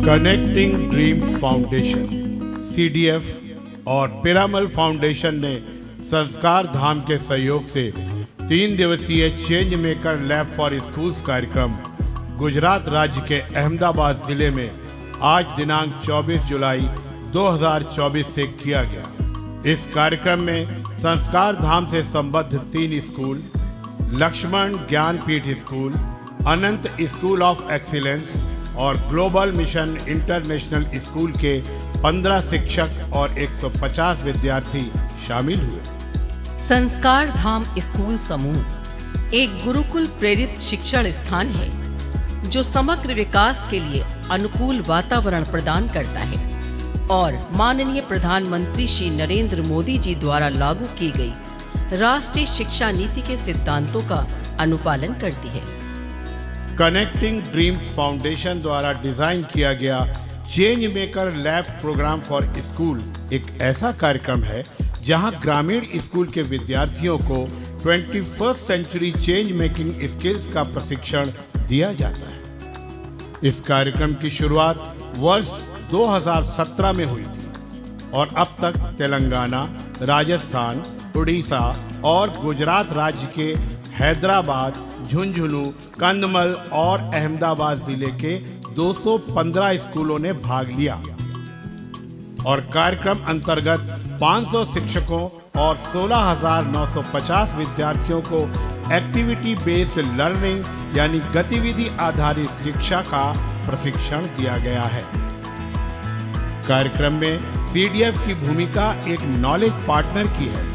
Connecting dream foundation CDF और Piramal foundation ने संस्कार धाम के सहयोग से 3 दिवसीय change maker lab for schools कार्यक्रम गुजरात राज्य के अहमदाबाद जिले में आज दिनांक 24 जुलाई 2024 से किया गया। इस कार्यक्रम में संस्कार धाम से संबद्ध 3 school, Lakshman Gyanpeeth school, Anant school of excellence और ग्लोबल मिशन इंटरनेशनल स्कूल के 15 शिक्षक और 150 विद्यार्थी शामिल हुए। संस्कार धाम स्कूल समूह एक गुरुकुल प्रेरित शिक्षण स्थान है जो समग्र विकास के लिए अनुकूल वातावरण प्रदान करता है और माननीय प्रधानमंत्री श्री नरेंद्र मोदी जी द्वारा लागू की गई राष्ट्रीय शिक्षा नीति के सिद्धांतों का अनुपालन करती है। कनेक्टिंग ड्रीम फाउंडेशन द्वारा डिजाइन किया गया change maker lab program for school एक ऐसा कार्यक्रम है जहां ग्रामीण स्कूल के विद्यार्थियों को 21st century change making skills का प्रशिक्षण दिया जाता है। इस कार्यक्रम की शुरुआत वर्ष 2017 में हुई थी और अब तक तेलंगाना, राजस्थान, उड़ीसा और गुजरात राज्य के हैदराबाद, झुंझुनू, कंधमल और अहमदाबाद जिले के 215 स्कूलों ने भाग लिया और कार्यक्रम अंतर्गत 500 शिक्षकों और 16,950 विद्यार्थियों को एक्टिविटी बेस्ड लर्निंग यानी गतिविधि आधारित शिक्षा का प्रशिक्षण दिया गया है। कार्यक्रम में CDF की भूमिका एक नॉलेज पार्टनर की है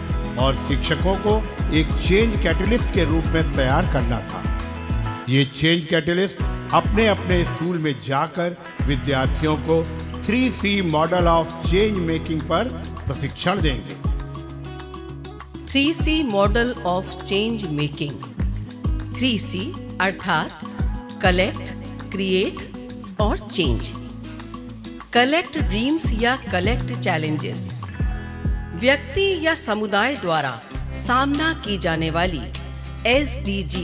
और शिक्षकों को एक चेंज कैटलिस्ट के रूप में तैयार करना था। ये चेंज कैटलिस्ट अपने अपने स्कूल में जाकर विद्यार्थियों को 3C model of change making पर प्रशिक्षण देंगे। 3C model of change making 3C अर्थात कलेक्ट, क्रिएट और चेंज। कलेक्ट ड्रीम्स या कलेक्ट चैलेंजेस व्यक्ति या समुदाय द्वारा सामना की जाने वाली SDG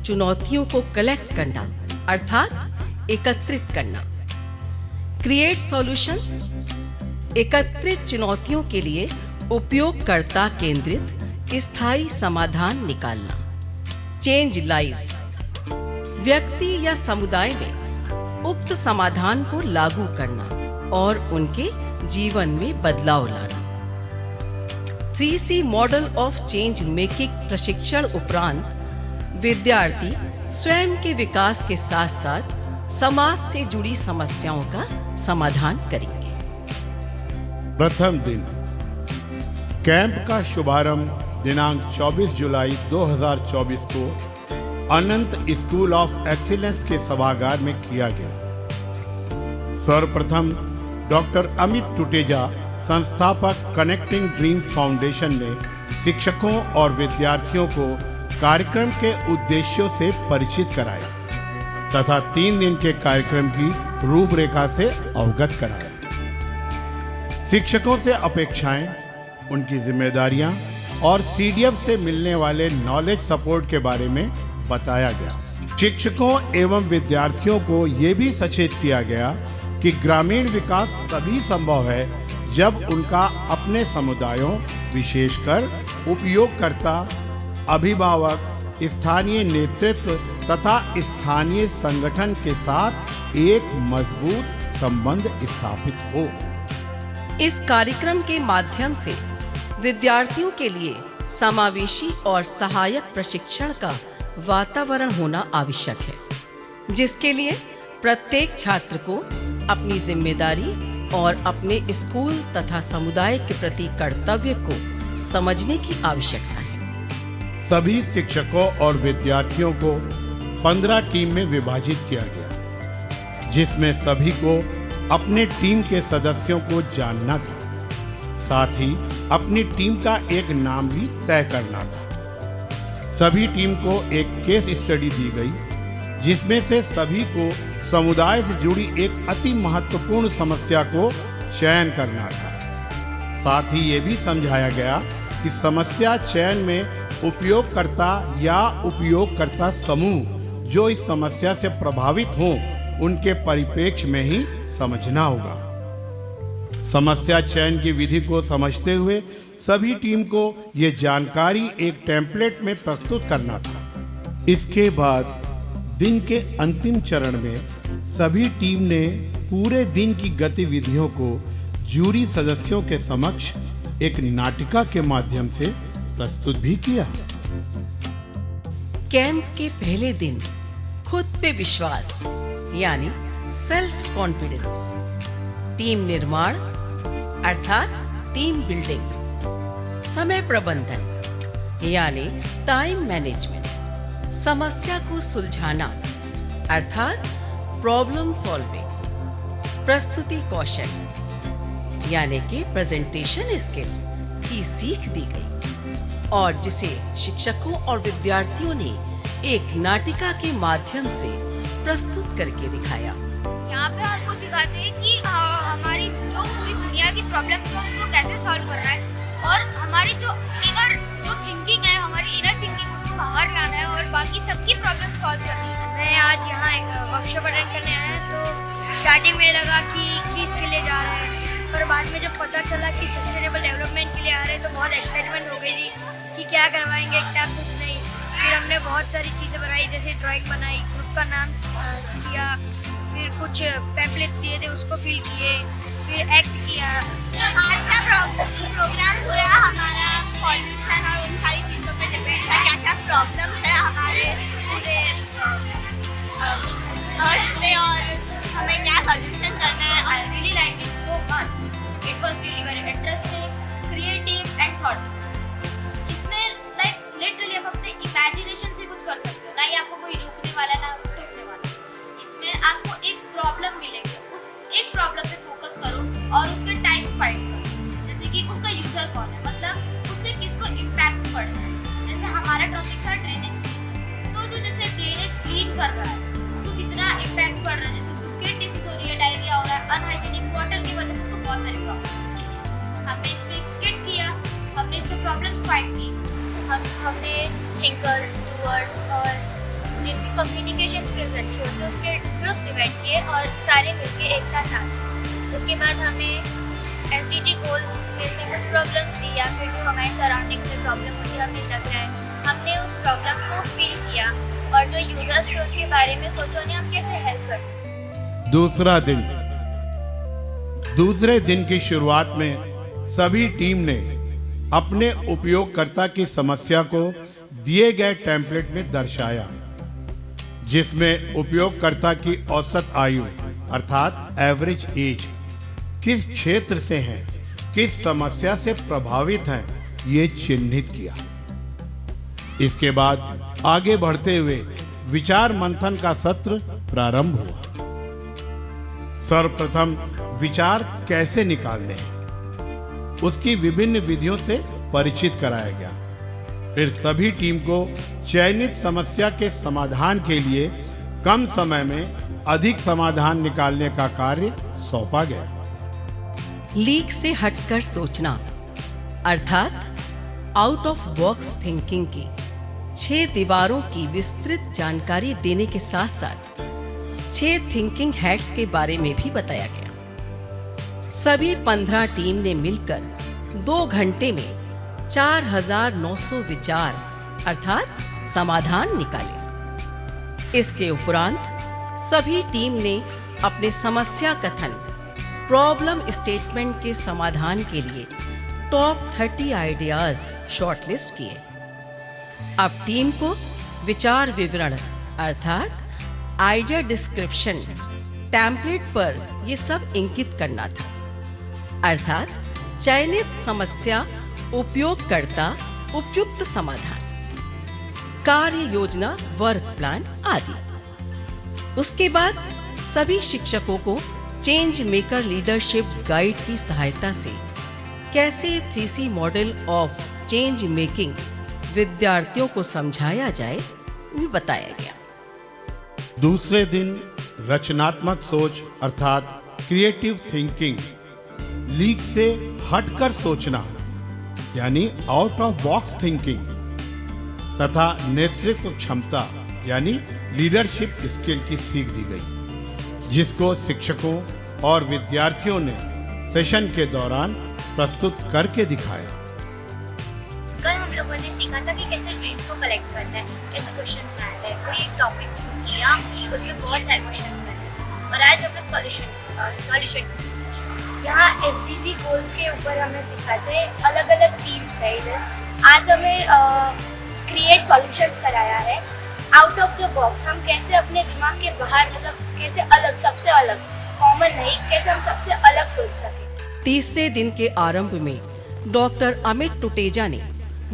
चुनौतियों को कलेक्ट करना अर्थात एकत्रित करना। क्रिएट सॉल्यूशंस एकत्रित चुनौतियों के लिए उपयोगकर्ता केंद्रित स्थायी समाधान निकालना। चेंज लाइव्स व्यक्ति या समुदाय में उक्त समाधान को लागू करना और उनके जीवन में बदलाव लाना। 3C model of change making प्रशिक्षण उपरांत विद्यार्थी स्वयं के विकास के साथ साथ समाज से जुड़ी समस्याओं का समाधान करेंगे। प्रथम दिन कैंप का शुभारंभ दिनांक 24 जुलाई 2024 को अनंत स्कूल ऑफ एक्सीलेंस के सभागार में किया गया। सर्वप्रथम डॉक्टर अमित टुटेजा संस्थापक कनेक्टिंग ड्रीम फाउंडेशन ने शिक्षकों और विद्यार्थियों को कार्यक्रम के उद्देश्यों से परिचित कराया तथा 3 दिन के कार्यक्रम की रूपरेखा से अवगत कराया। शिक्षकों से अपेक्षाएं, उनकी जिम्मेदारियां और CDF से मिलने वाले नॉलेज सपोर्ट के बारे में बताया गया। शिक्षकों एवं विद्यार्थियों को ये भी सचेत किया गया कि ग्रामीण विकास तभी संभव है जब उनका अपने समुदायों विशेषकर उपयोगकर्ता, अभिभावक, स्थानीय नेतृत्व तथा स्थानीय संगठन के साथ एक मजबूत संबंध स्थापित हो। इस कार्यक्रम के माध्यम से विद्यार्थियों के लिए समावेशी और सहायक प्रशिक्षण का वातावरण होना आवश्यक है, जिसके लिए प्रत्येक छात्र को अपनी जिम्मेदारी और अपने स्कूल तथा समुदाय के प्रति कर्तव्य को समझने की आवश्यकता है। सभी शिक्षकों और विद्यार्थियों को 15 टीम में विभाजित किया गया, जिसमें सभी को अपने टीम के सदस्यों को जानना था, साथ ही अपनी टीम का एक नाम भी तय करना था। सभी टीम को एक केस स्टडी दी गई, जिसमें से सभी को समुदाय से जुड़ी एक अति महत्वपूर्ण समस्या को चयन करना था। साथ ही ये भी समझाया गया कि समस्या चयन में उपयोगकर्ता या उपयोगकर्ता समूह जो इस समस्या से प्रभावित हों उनके परिप्रेक्ष्य में ही समझना होगा। समस्या चयन की विधि को समझते हुए सभी टीम को यह जानकारी एक टेम्पलेट में प्रस्तुत करना था। इसके बाद दिन के अंतिम चरण में सभी टीम ने पूरे दिन की गतिविधियों को जूरी सदस्यों के समक्ष एक नाटिका के माध्यम से प्रस्तुत भी किया। कैंप के पहले दिन खुद पे विश्वास यानी सेल्फ कॉन्फिडेंस, टीम निर्माण अर्थात टीम बिल्डिंग, समय प्रबंधन यानी टाइम मैनेजमेंट, समस्या को सुलझाना अर्थात प्रॉब्लम सॉल्विंग, प्रस्तुति कौशल यानी कि प्रेजेंटेशन स्किल की सीख दी गई और जिसे शिक्षकों और विद्यार्थियों ने एक नाटिका के माध्यम से प्रस्तुत करके दिखाया। यहाँ पे हमको सिखाते हैं कि हमारी जो पूरी दुनिया की प्रॉब्लम्स है उसको कैसे सॉल्व करना है और हमारी जो थिंकिंग है, हमारी इनर थिंकिंग, उसको बाहर लाना है और बाकी सबकी प्रॉब्लम सॉल्व करनी है। मैं आज यहाँ वर्कशॉप अटेंड करने आया तो स्टार्टिंग में लगा कि किसके लिए जा रहे हैं, पर बाद में जब पता चला कि सस्टेनेबल डेवलपमेंट के लिए आ रहे हैं तो बहुत एक्साइटमेंट हो गई थी कि क्या करवाएंगे, क्या कुछ नहीं। फिर हमने बहुत सारी चीज़ें बनाई, जैसे ड्राइंग बनाई, ग्रुप का नाम दिया, फिर कुछ पैम्पलेट्स दिए थे उसको फिल किए, फिर एक्ट किया। आज का प्रोग्राम पूरा हमारा पॉल्यूशन और उन सारी चीज़ों पे डिपेंड है, क्या क्या प्रॉब्लम्स है हमारे पूरे अर्थ पे और हमें क्या सॉल्यूशन करना है। I really liked it so much. It was really very interesting, creative and thoughtful. इसमें लिटरली आप अपने इमेजिनेशन से कुछ कर सकते हो, ना ही आपको कोई रोकने वाला ना टोकने वाला। इसमें आपको एक प्रॉब्लम मिलेगी, उस एक प्रॉब्लम पे फोकस करो और उसके टाइप्स फाइंड करो, जैसे कि उसका यूजर कौन है, मतलब उससे किसको इम्पैक्ट पड़ रहा है। जैसे हमारा टॉपिक था ड्रेनेज क्लीन, तो जो जैसे ड्रेनेज क्लीन कर रहा है उसको कितना इम्पैक्ट पड़ रहा है, जैसे उसको स्किन डिसीज हो रही है, डायरिया हो रहा है, अनहाइजीनिक वाटर की वजह से उसको बहुत सारी प्रॉब्लम। हमने इस पे स्किट किया, हमने इस पे प्रॉब्लम्स फाइंड की, हमने थिंकर्स, डूअर्स और जिनकी कम्युनिकेशन स्किल्स अच्छी होती है उसके ग्रुप्स डिवाइड किए और सारे मिलके एक साथ आए। उसके बाद हमें SDG गोल्स में से कुछ प्रॉब्लम्स दी या फिर जो हमारे सराउंडिंग में प्रॉब्लम होती है हमें लग रहा है, हमने उस प्रॉब्लम को फील किया और जो यूजर्स थे उनके बारे में सोचो नहीं हम कैसे हेल्प कर सकते। दूसरे दिन की शुरुआत में सभी टीम ने अपने उपयोगकर्ता की समस्या को दिए गए टेम्पलेट में दर्शाया, जिसमें उपयोगकर्ता की औसत आयु अर्थात एवरेज एज, किस क्षेत्र से हैं, किस समस्या से प्रभावित हैं, ये चिन्हित किया। इसके बाद आगे बढ़ते हुए विचार मंथन का सत्र प्रारंभ हुआ। सर्वप्रथम विचार कैसे निकालने हैं उसकी विभिन्न विधियों से परिचित कराया गया। फिर सभी टीम को चयनित समस्या के समाधान के लिए कम समय में अधिक समाधान निकालने का कार्य सौंपा गया। लीक से हटकर सोचना अर्थात आउट ऑफ बॉक्स थिंकिंग की 6 दीवारों की विस्तृत जानकारी देने के साथ साथ 6 थिंकिंग हैक्स के बारे में भी बताया गया। सभी 15 टीम ने मिलकर 2 घंटे में 4900 विचार अर्थात समाधान निकाले। इसके उपरांत सभी टीम ने अपने समस्या कथन प्रॉब्लम स्टेटमेंट के समाधान के लिए टॉप 30 आइडियाज शॉर्टलिस्ट किए। अब टीम को विचार विवरण अर्थात आइडिया डिस्क्रिप्शन टेम्पलेट पर ये सब इंकित करना था, अर्थात चयनित समस्या, उपयोगकर्ता, उपयुक्त समाधान, कार्य योजना, वर्क प्लान आदि। उसके बाद सभी शिक्षकों को चेंज मेकर लीडरशिप गाइड की सहायता से कैसे 3C model of change making विद्यार्थियों को समझाया जाए भी बताया गया। दूसरे दिन रचनात्मक सोच अर्थात क्रिएटिव थिंकिंग, लीक से हटकर सोचना यानी आउट ऑफ बॉक्स थिंकिंग तथा नेतृत्व क्षमता यानी लीडरशिप स्किल की सीख दी गई, जिसको शिक्षकों, और विद्यार्थियों ने सेशन के दौरान प्रस्तुत करके दिखाया। कल हम लोगों ने सीखा था कि कैसे ड्रीम्स को कलेक्ट करना है, कैसे क्वेश्चन बनाना है, कोई एक टॉपिक चूज किया, उसमें बहुत सारे क्वेश्चन बनाए और आज हम लोग सॉल्यूशन यहाँ SDG गोल्स के ऊपर हमें सिखाते हैं। अलग अलग टीम्स है इधर। आज हमें क्रिएट सॉल्यूशंस कराया है आउट ऑफ द बॉक्स। हम कैसे अपने दिमाग के बाहर, मतलब कैसे अलग, सबसे अलग, कॉमन नहीं, कैसे हम सबसे अलग सोच सकें। तीसरे दिन के आरंभ में डॉक्टर अमित टुटेजा ने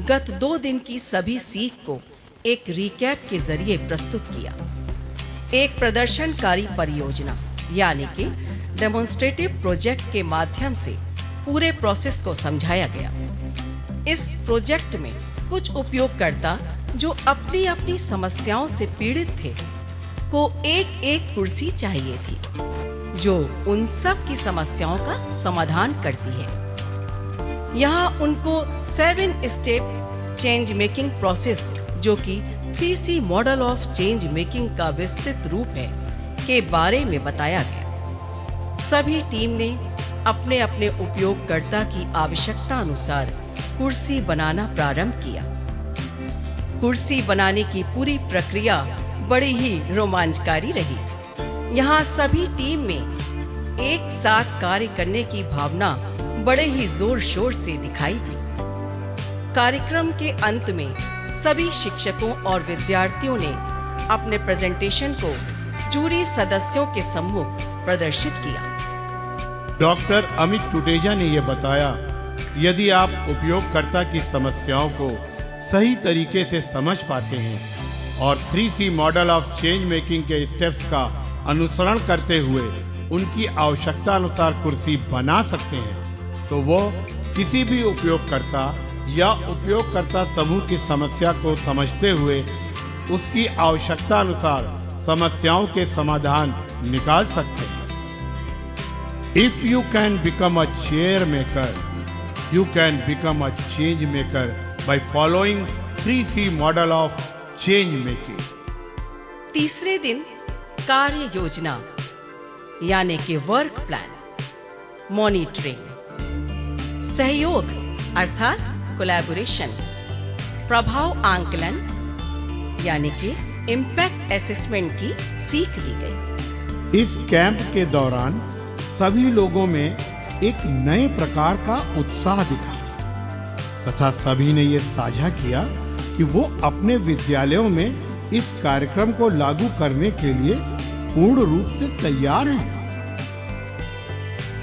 गत 2 दिन की सभी सीख को एक रिकैप के जरिए प्रस्तुत किया। एक प्रदर्शनकारी परियोजना यानी कि डेमोन्स्ट्रेटिव प्रोजेक्ट के माध्यम से पूरे प्रोसेस को समझाया गया। इस प्रोजेक्ट में कुछ उपयोगकर्ता जो अपनी अपनी समस्याओं से पीड़ित थे को एक कुर्सी चाहिए थी जो उन सब की समस्याओं का समाधान करती है। यहाँ उनको 7 स्टेप चेंज मेकिंग प्रोसेस जो कि 3C model of change making का विस्तृत रूप है के बारे में बताया गया। सभी टीम ने अपने अपने उपयोगकर्ता की आवश्यकता अनुसार कुर्सी बनाना प्रारंभ किया। कुर्सी बनाने की पूरी प्रक्रिया बड़ी ही रोमांचकारी रही। यहाँ सभी टीम में एक साथ कार्य करने की भावना बड़े ही जोर शोर से दिखाई दी। कार्यक्रम के अंत में सभी शिक्षकों और विद्यार्थियों ने अपने प्रेजेंटेशन को जूरी सदस्यों के सम्मुख प्रदर्शित किया। डॉक्टर अमित टुटेजा ने यह बताया, यदि आप उपयोगकर्ता की समस्याओं को सही तरीके से समझ पाते हैं और 3C model of change making के स्टेप्स का अनुसरण करते हुए उनकी आवश्यकता अनुसार कुर्सी बना सकते हैं, तो वो किसी भी उपयोगकर्ता या उपयोगकर्ता समूह की समस्या को समझते हुए उसकी आवश्यकता अनुसार समस्याओं के समाधान निकाल सकते हैं। If you can become a chair maker, you can become a change maker by following 3C model of change making. तीसरे दिन कार्य योजना यानी कि वर्क प्लान, मॉनिटरिंग, सहयोग अर्थात कोलैबोरेशन, प्रभाव आंकलन यानी कि इम्पैक्ट असेसमेंट की सीख ली गई। इस कैंप के दौरान सभी लोगों में एक नए प्रकार का उत्साह दिखा तथा सभी ने यह साझा किया कि वो अपने विद्यालयों में इस कार्यक्रम को लागू करने के लिए पूर्ण रूप से तैयार हैं।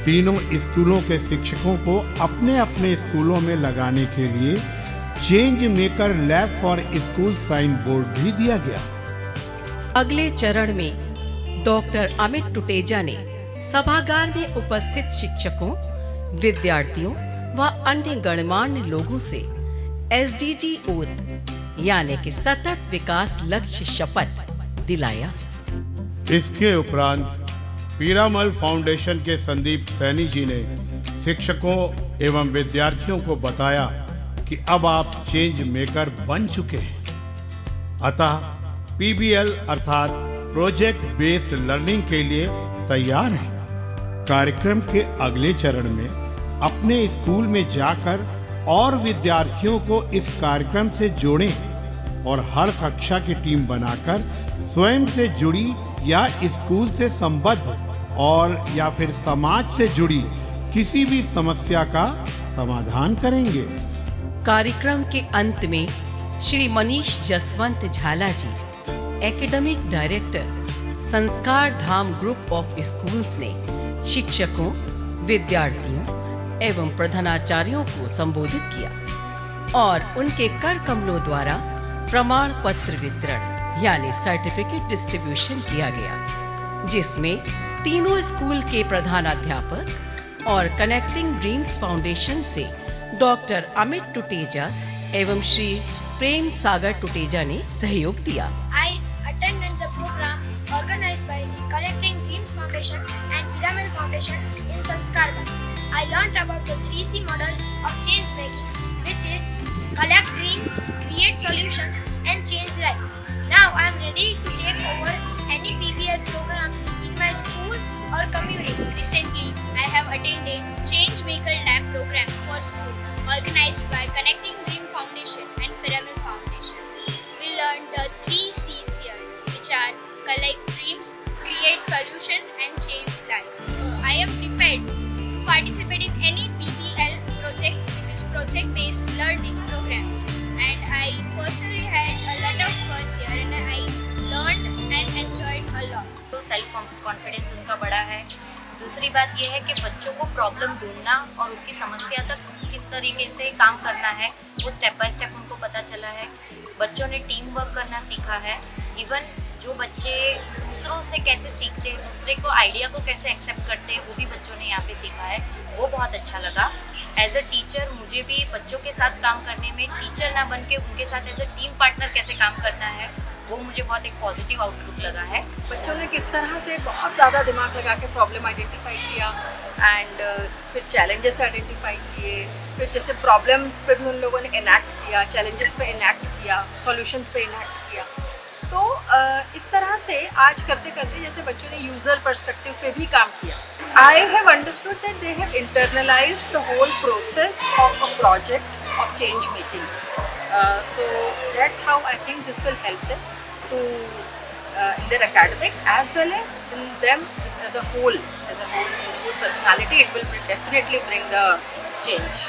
तीनों स्कूलों के शिक्षकों को अपने अपने स्कूलों में लगाने के लिए change maker lab for school sign board भी दिया गया। अगले चरण में डॉक्टर अमित टुटेजा ने सभागार में उपस्थित शिक्षकों, विद्यार्थियों व अन्य गणमान्य लोगों से SDG ओथ यानी कि सतत विकास लक्ष्य शपथ दिलाया। इसके उपरांत पीरामल फाउंडेशन के संदीप सैनी जी ने शिक्षकों एवं विद्यार्थियों को बताया कि अब आप चेंज मेकर बन चुके हैं, अतः PBL अर्थात प्रोजेक्ट बेस्ड लर्निंग के लिए तैयार हैं। कार्यक्रम के अगले चरण में अपने स्कूल में जाकर और विद्यार्थियों को इस कार्यक्रम से जोड़ें और हर कक्षा की टीम बनाकर स्वयं से जुड़ी या स्कूल से संबद्ध और या फिर समाज से जुड़ी किसी भी समस्या का समाधान करेंगे। कार्यक्रम के अंत में श्री मनीष जसवंत झाला जी, एकेडमिक डायरेक्टर संस्कार धाम ग्रुप ऑफ स्कूल्स ने शिक्षकों, विद्यार्थियों एवं प्रधानाचार्यों को संबोधित किया और उनके कर कमलों द्वारा प्रमाण पत्र वितरण यानी सर्टिफिकेट डिस्ट्रीब्यूशन किया गया, जिसमें तीनों स्कूल के प्रधानाध्यापक और कनेक्टिंग ड्रीम्स फाउंडेशन से डॉक्टर अमित टुटेजा एवं श्री प्रेम सागर टुटेजा ने सहयोग दिया। I attended the program organized by Connecting Dreams Foundation and Piramal Foundation in Sanskardham. I learned about the 3C model of change making, which is collect dreams, create solutions, and change lives. Now I am ready to take over any PBL program in my school or community. Recently, I have attended Change Maker Lab program for school organized by Connecting Dream Foundation and Pyramid Foundation. We learned the 3 C's here, which are collect dreams, create solution, and change life. I am prepared to participate in any PBL project, which is project-based learning programs, and I personally had a lot of fun here, and I learned and enjoyed a lot. तो self confidence उनका बड़ा है। दूसरी बात यह है कि बच्चों को प्रॉब्लम ढूंढना और उसकी समस्या तक किस तरीके से काम करना है वो स्टेप बाय स्टेप उनको पता चला है। बच्चों ने टीम वर्क करना सीखा है। इवन जो बच्चे दूसरों से कैसे सीखते हैं, दूसरे को आइडिया को कैसे एक्सेप्ट करते हैं, वो भी बच्चों ने यहाँ पे सीखा है। वो बहुत अच्छा लगा। एज अ टीचर मुझे भी बच्चों के साथ काम करने में टीचर ना बन के उनके साथ एज अ टीम पार्टनर कैसे काम करना है वो मुझे बहुत एक पॉजिटिव आउटलुक लगा है। बच्चों ने किस तरह से बहुत ज़्यादा दिमाग लगा के प्रॉब्लम आइडेंटिफाई किया एंड फिर चैलेंजेस आइडेंटिफाई किए, फिर जैसे प्रॉब्लम पे भी उन लोगों ने इनैक्ट किया, चैलेंजेस पे इनैक्ट किया, सॉल्यूशंस पे इनैक्ट किया। तो इस तरह से आज करते करते जैसे बच्चों ने यूज़र पर्सपेक्टिव पे भी काम किया। I have understood that they have internalised the whole process of a project of change making. So that's how I think this will help them to in their academics as well as in them as a whole personality. It will definitely bring the change.